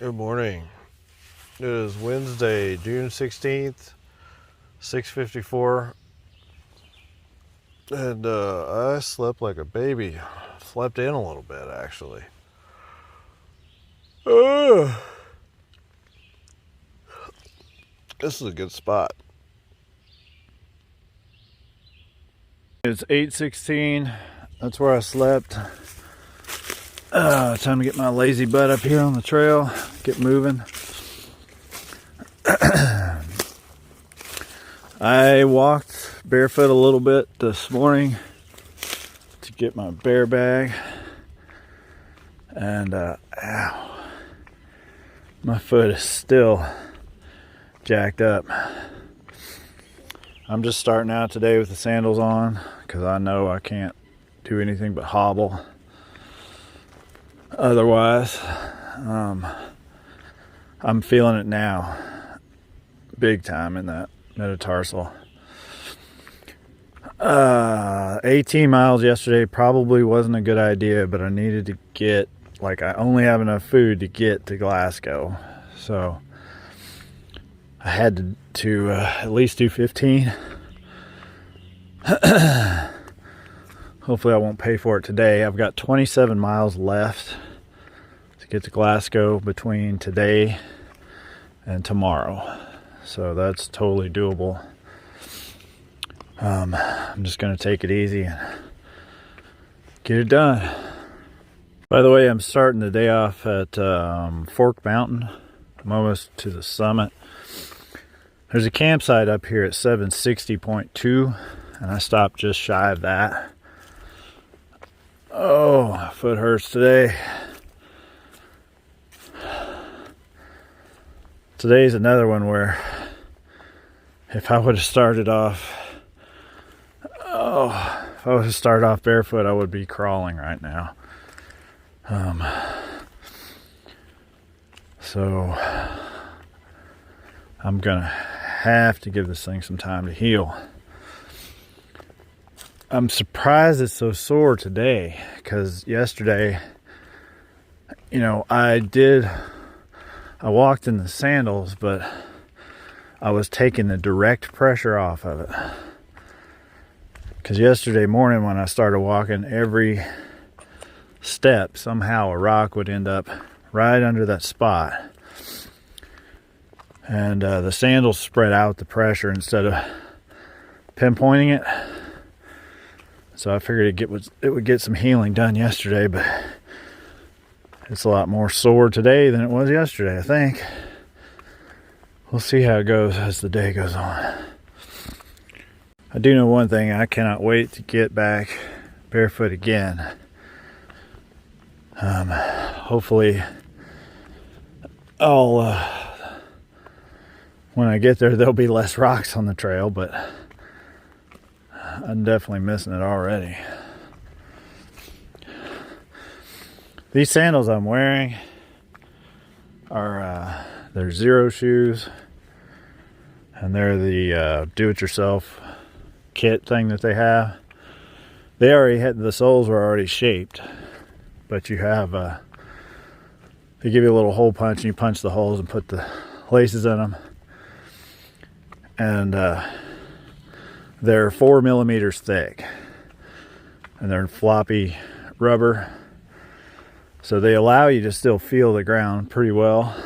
Good morning. It is Wednesday, June 16th, 6:54, and I slept like a baby. Slept in a little bit, actually. This is a good spot. It's 8:16. That's where I slept. Time to get my lazy butt up here on the trail, get moving. I walked barefoot a little bit this morning to get my bear bag, and ow, my foot is still jacked up. I'm just starting out today with the sandals on because I know I can't do anything but hobble. Otherwise, I'm feeling it now, big time in that metatarsal. 18 miles yesterday probably wasn't a good idea, but I needed to get, I only have enough food to get to Glasgow. So I had to at least do 15. Hopefully I won't pay for it today. I've got 27 miles left to get to Glasgow between today and tomorrow. So that's totally doable. I'm just going to take it easy and get it done. By the way, I'm starting the day off at Fork Mountain. I'm almost to the summit. There's a campsite up here at 760.2, and I stopped just shy of that. Oh, my foot hurts today. Today's another one where if I would have started off barefoot, I would be crawling right now. So I'm gonna have to give this thing some time to heal. I'm surprised it's so sore today, because yesterday, I walked in the sandals, but I was taking the direct pressure off of it. Because yesterday morning when I started walking, every step, somehow a rock would end up right under that spot. And the sandals spread out the pressure instead of pinpointing it. So I figured it would get some healing done yesterday, but it's a lot more sore today than it was yesterday, I think. We'll see how it goes as the day goes on. I do know one thing, I cannot wait to get back barefoot again. Hopefully when I get there, there'll be less rocks on the trail, but I'm definitely missing it already. These sandals I'm wearing are they're Zero shoes, and they're the do-it-yourself kit thing that they have. They already had, the soles were already shaped, but you have they give you a little hole punch, and you punch the holes and put the laces in them, and they're 4 millimeters thick, and they're floppy rubber, so they allow you to still feel the ground pretty well,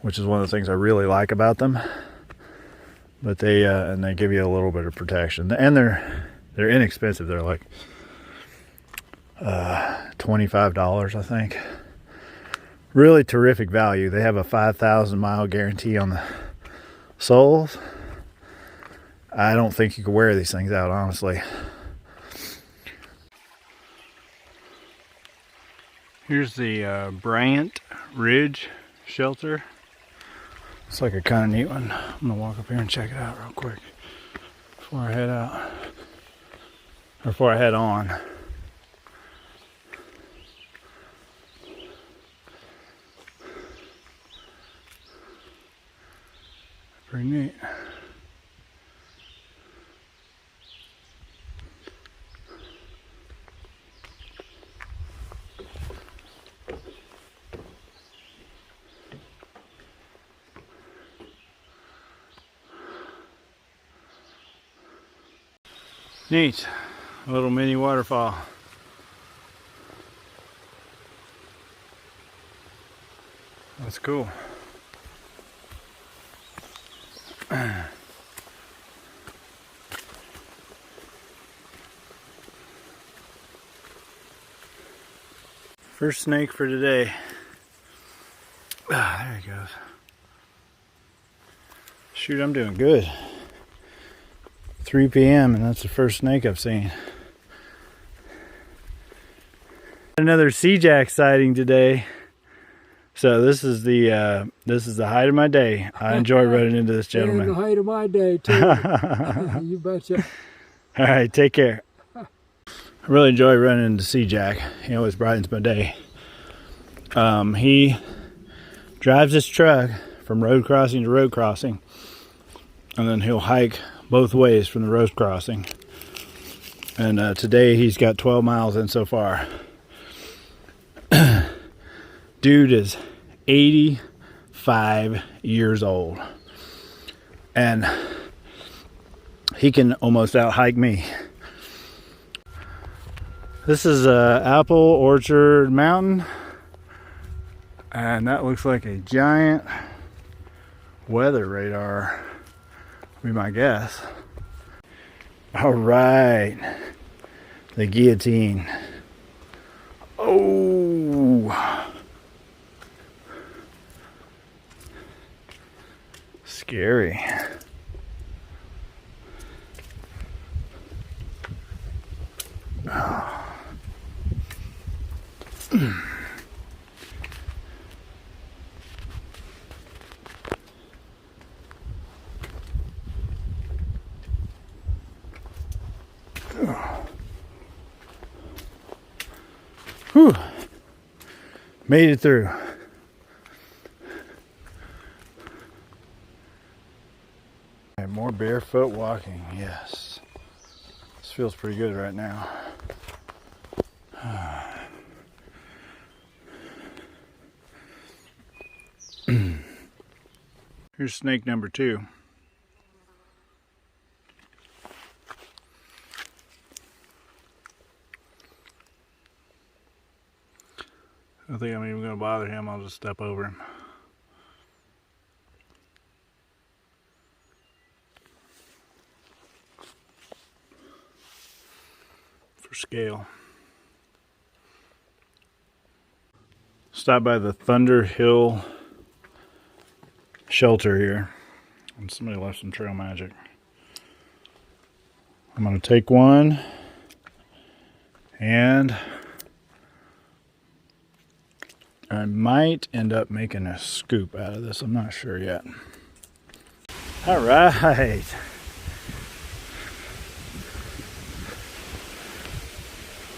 which is one of the things I really like about them. But they give you a little bit of protection, and they're inexpensive. They're like $25, I think. Really terrific value. They have a 5,000 mile guarantee on the soles. I don't think you could wear these things out, honestly. Here's the Bryant Ridge shelter. It's like a kind of neat one. I'm gonna walk up here and check it out real quick before I head out, or before I head on. Pretty neat. Neat. A little mini waterfall. That's cool. First snake for today. Ah, there he goes. Shoot, I'm doing good. 3 p.m. and that's the first snake I've seen. Another SeaJack sighting today. So this is the height of my day. I enjoy running into this gentleman. The height of my day too. You betcha. All right, take care. I really enjoy running into SeaJack. He always brightens my day. He drives his truck from road crossing to road crossing, and then he'll hike both ways from the road crossing. And today he's got 12 miles in so far. Dude is 85 years old, and he can almost out hike me. This is Apple Orchard Mountain, and that looks like a giant weather radar, would be my guess. All right, the Guillotine. Oh, scary. Oh. Whew. Made it through. And more barefoot walking, yes. This feels pretty good right now. Here's snake number 2. I don't think I'm even going to bother him. I'll just step over him. For scale. Stop by the Thunder Hill shelter here. And somebody left some trail magic. I'm going to take one and I might end up making a scoop out of this. I'm not sure yet. All right.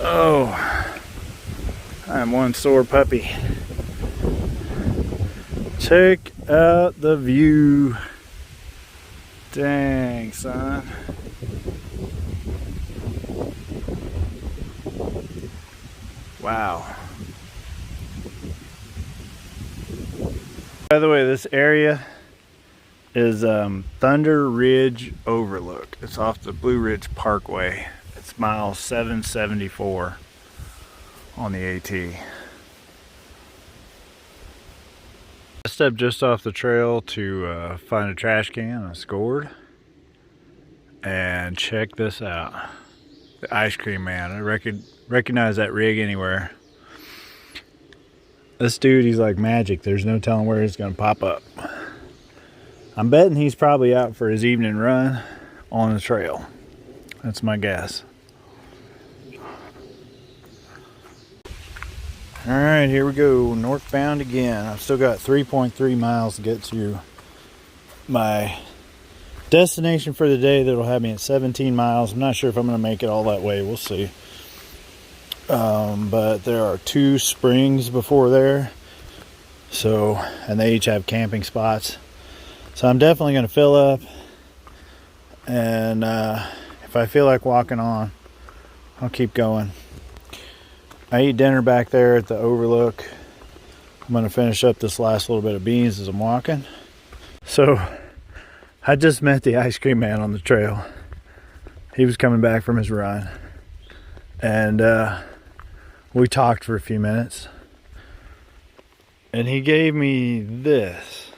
Oh, I'm one sore puppy. Check out the view. Dang, son. Wow. By the way, this area is Thunder Ridge Overlook. It's off the Blue Ridge Parkway. It's mile 774 on the AT. I stepped just off the trail to find a trash can. I scored. And check this out. The Ice Cream Man. I recognize that rig anywhere. This dude, he's like magic. There's no telling where he's gonna pop up. I'm betting he's probably out for his evening run on the trail. That's my guess. All right, here we go, northbound again. I've still got 3.3 miles to get to my destination for the day. That'll have me at 17 miles. I'm not sure if I'm gonna make it all that way. We'll see. But there are 2 springs before there, so, and they each have camping spots, so I'm definitely going to fill up, and if I feel like walking on, I'll keep going. I eat dinner back there at the Overlook. I'm going to finish up this last little bit of beans as I'm walking. So I just met the Ice Cream Man on the trail. He was coming back from his run, and we talked for a few minutes, and he gave me this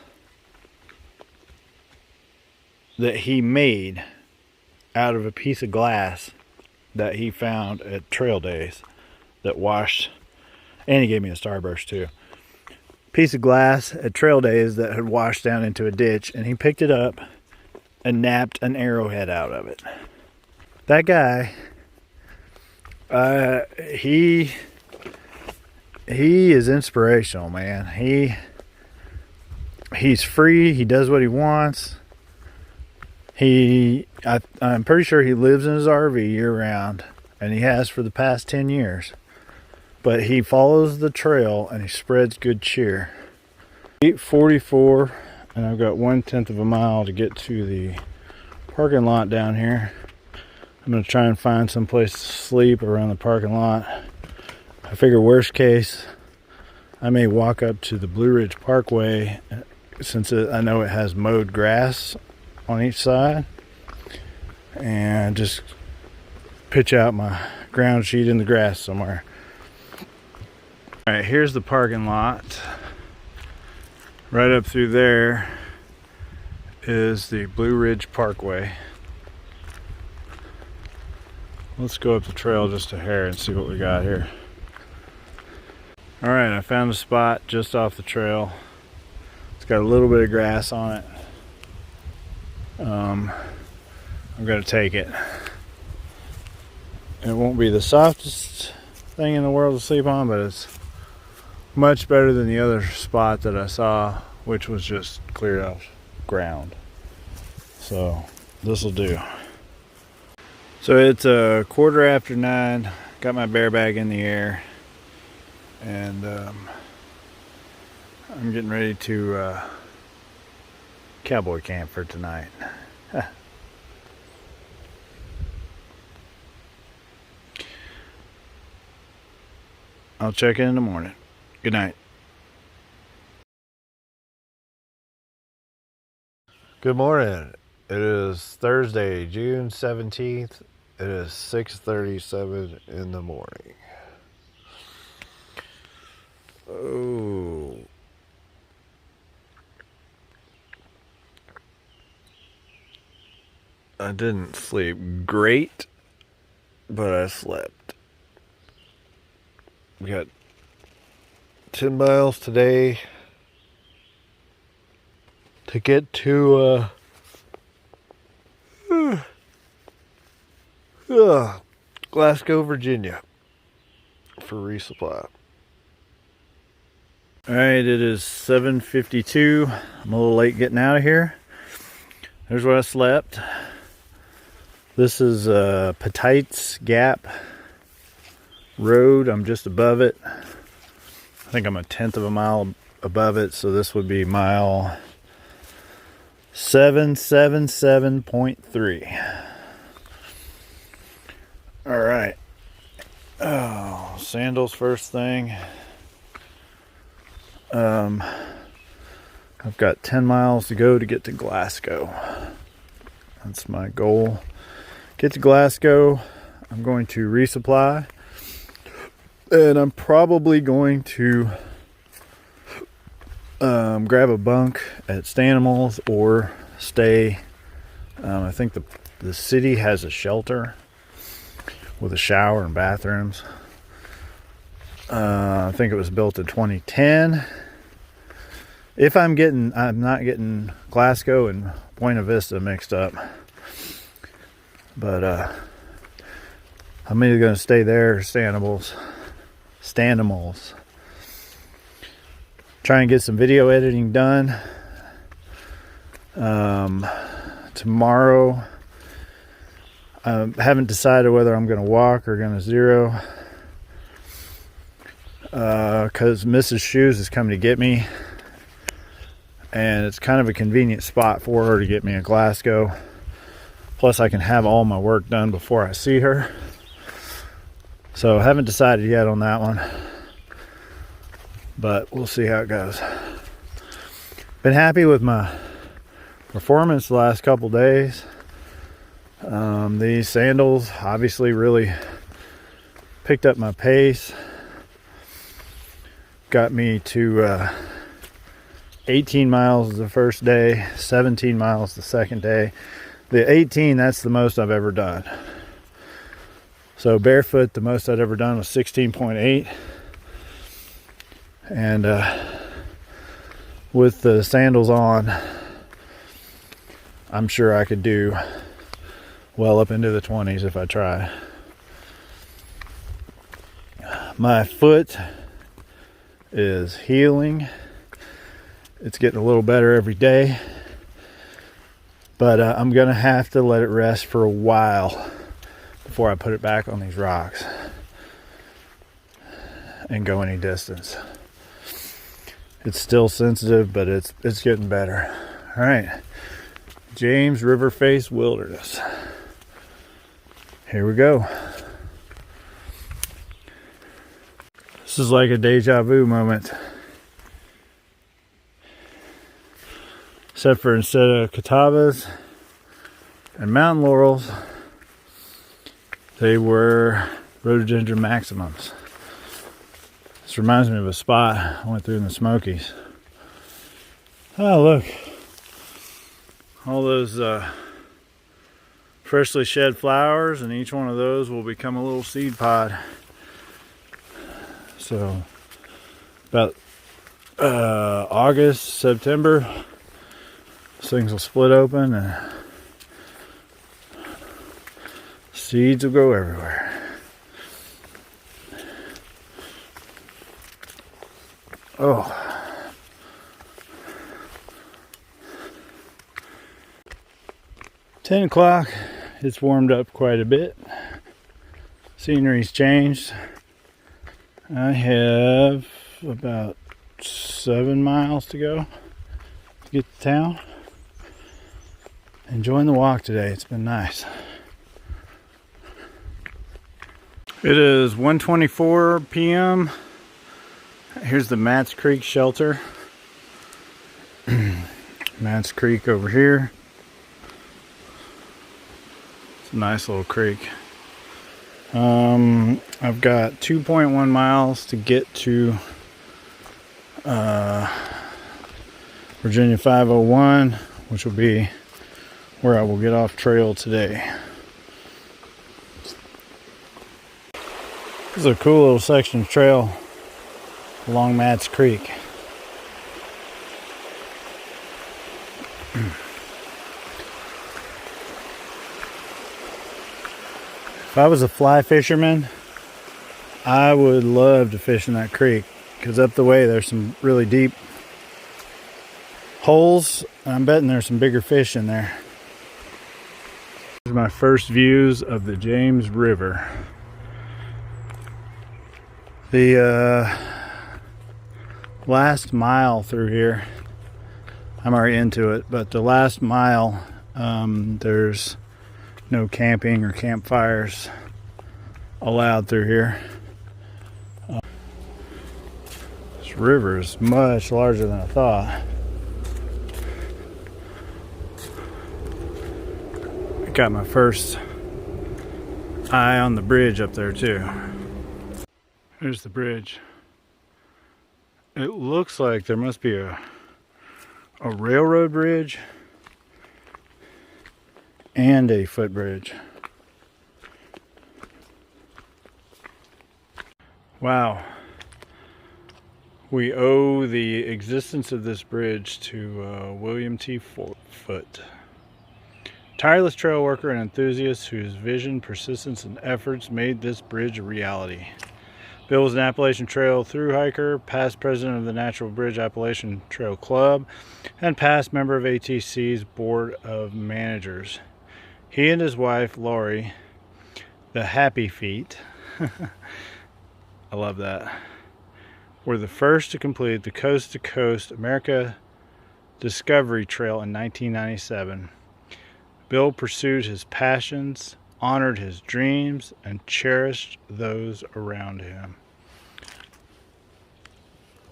that he made out of a piece of glass that he found at trail days that washed, and he gave me a starburst too. Piece of glass at trail days that had washed down into a ditch, and he picked it up and napped an arrowhead out of it. That guy, he is inspirational, man. He's free. He does what he wants. I'm pretty sure he lives in his RV year round, and he has for the past 10 years. But he follows the trail and he spreads good cheer. 8:44, and I've got 1/10 of a mile to get to the parking lot down here. I'm going to try and find some place to sleep around the parking lot. I figure worst case, I may walk up to the Blue Ridge Parkway, since I know it has mowed grass on each side, and just pitch out my ground sheet in the grass somewhere. All right, here's the parking lot. Right up through there is the Blue Ridge Parkway. Let's go up the trail just a hair and see what we got here. All right, I found a spot just off the trail. It's got a little bit of grass on it. I'm gonna take it. It won't be the softest thing in the world to sleep on, but it's much better than the other spot that I saw, which was just cleared off ground. So this will do. So it's a 9:15. Got my bear bag in the air, and I'm getting ready to cowboy camp for tonight. I'll check in the morning. Good night. Good morning. It is Thursday, June 17th. It is 6:37 in the morning. Oh. I didn't sleep great, but I slept. We got 10 miles today to get to Glasgow, Virginia for resupply. All right, it is 7:52. I'm a little late getting out of here. There's where I slept. This is Petites Gap Road. I'm just above it. I think I'm 1/10 of a mile above it, so this would be mile 777.3. All right. Oh, sandals first thing. I've got 10 miles to go to get to Glasgow. That's my goal. Get to Glasgow. I'm going to resupply. And I'm probably going to grab a bunk at Stanimals or stay. I think the city has a shelter with a shower and bathrooms. I think it was built in 2010. I'm not getting Glasgow and Buena Vista mixed up. But I'm either going to stay there or Stanimals. Try and get some video editing done. Tomorrow, I haven't decided whether I'm going to walk or going to zero. Because Mrs. Shoes is coming to get me. And it's kind of a convenient spot for her to get me a Glasgow. Plus, I can have all my work done before I see her. So, I haven't decided yet on that one. But we'll see how it goes. Been happy with my performance the last couple days. These sandals obviously really picked up my pace. Got me to 18 miles the first day, 17 miles the second day. The 18, that's the most I've ever done. So barefoot, the most I'd ever done was 16.8. And with the sandals on, I'm sure I could do well up into the 20s if I try. My foot is healing. It's getting a little better every day, but I'm gonna have to let it rest for a while before I put it back on these rocks and go any distance. It's still sensitive, but it's getting better. All right, James River Face Wilderness. Here we go. This is like a deja vu moment. Except for instead of catawbas and mountain laurels, they were rhododendron maximums. This reminds me of a spot I went through in the Smokies. Oh, look. All those freshly shed flowers, and each one of those will become a little seed pod. So about August, September, these things will split open and seeds will go everywhere. Oh. 10 o'clock, it's warmed up quite a bit. Scenery's changed. I have about 7 miles to go to get to town. Enjoying the walk today. It's been nice. It is 1:24 p.m. Here's the Mats Creek shelter. Mats Creek over here. It's a nice little creek. I've got 2.1 miles to get to Virginia 501, which will be where I will get off trail today. This is a cool little section of trail along Mats Creek. If I was a fly fisherman, I would love to fish in that creek, because up the way there's some really deep holes, and I'm betting there's some bigger fish in there. These are my first views of the James River. The last mile through here, I'm already into it, but the last mile, there's no camping or campfires allowed through here. This river is much larger than I thought. I got my first eye on the bridge up there too. There's the bridge. It looks like there must be a railroad bridge and a footbridge. Wow. We owe the existence of this bridge to William T. Foote. Tireless trail worker and enthusiast whose vision, persistence, and efforts made this bridge a reality. Bill was an Appalachian Trail through hiker, past president of the Natural Bridge Appalachian Trail Club, and past member of ATC's Board of Managers. He and his wife, Lori, the Happy Feet, I love that, were the first to complete the Coast to Coast America Discovery Trail in 1997. Bill pursued his passions, honored his dreams, and cherished those around him.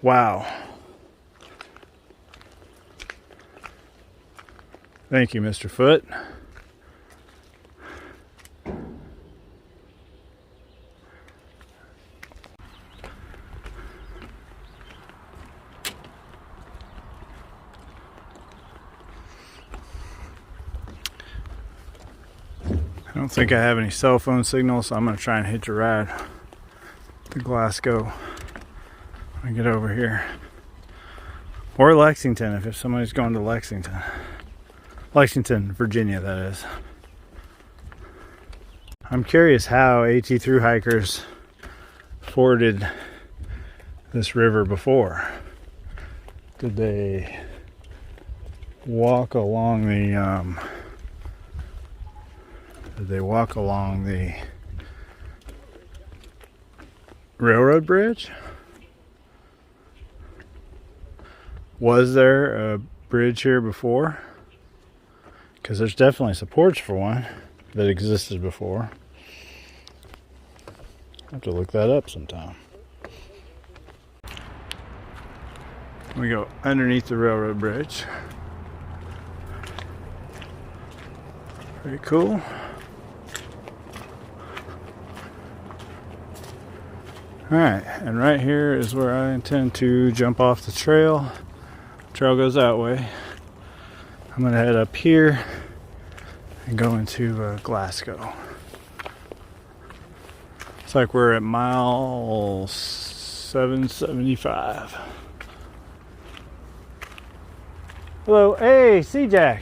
Wow. Thank you, Mr. Foote. I don't think I have any cell phone signal, so I'm going to try and hitch a ride to Glasgow when I get over here. Or Lexington, if somebody's going to Lexington. Lexington, Virginia, that is. I'm curious how AT Thru hikers forded this river before. Did they walk along the railroad bridge? Was there a bridge here before? Because there's definitely supports for one that existed before. I'll have to look that up sometime. We go underneath the railroad bridge. Pretty cool. Alright, and right here is where I intend to jump off the trail. Trail goes that way. I'm going to head up here and go into Glasgow. It's like we're at mile 775. Hello, hey, SeaJack.